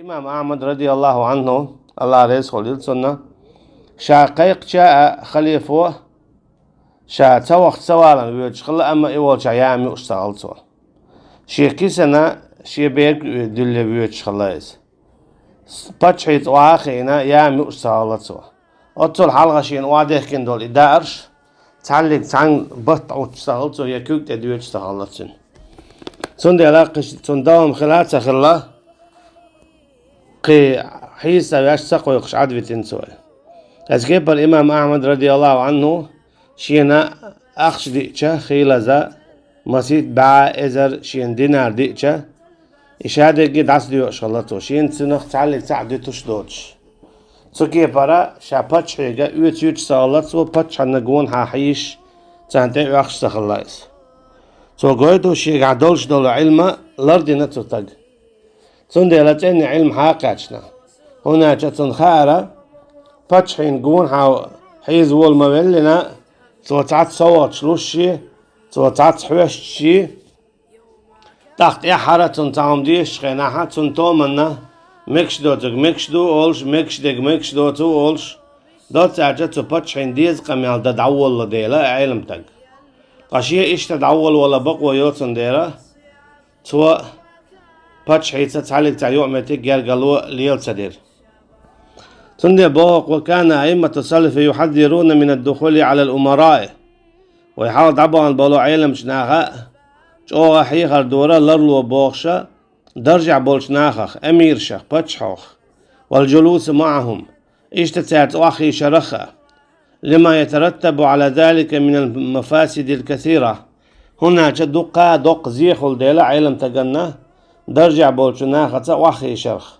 إمام أحمد رضي الله عنه الله رزقه للسنة شاقيق جاء خليفه شا توخ سوالا ويشغل أما إيوال جايامي اشتغل سوا شيكي سنة شي بيك دل ويشغلائز باتشيت واخينا يامي اشتغل سوا أطول حلقة شين واديك كندول إدارش تعلق تعن بطع وتشتغل سوا يكوك تدوي اشتغل سوا سندي علاقش سندوم خلال تخلا قي حيسا يشتق ويقش عدوة سوا أسكيب الإمام أحمد رضي الله عنه شينا أخش ديكشا خيلزا مسيد باع إزر شين دينار ديكشا إشادة قد عصديو شغلتو شين سنخ تعلق تعدي تشدوش سوكي برا شا باتش حيقا يوتيوش سغلتو باتش هنقون حاحيش تانتي أخش تخلايس سو قويتو شي قعدولش دولو علم لردي نتو تق سندي لتاني علم حاقاتشنا هنا جاتن خارة باتش حين قون حيز وول مولنا سو تعت صوت شلوشي سو تعت حوشي تحت إحارة تنتعم ديش خيناها تنتومنا مكش دوتك مكش دو أولش مكش ديك مكش دوتو أولش دوت عجت سو باتش حين ديز قميال دعول لديلا علم تق قشيه إيش تدعول ولا بقوة يوتن ديرا سو باتش حيث تعلق تعيوع متك يرقلو ليل تدير سندي بوق وكان أئمة السلف يحذرون من الدخول على الأمراء ويحاول عبوا عن بولو علم شناخا جوه حيخر دورة لرلو بوخشا درجع بولش ناخخ أمير شخ باتشحوخ والجلوس معهم اشتتات أخي شرخة لما يترتب على ذلك من المفاسد الكثيرة هنا دق زيخل ديلا علم تقنا درجع بولش ناخة أخي شرخ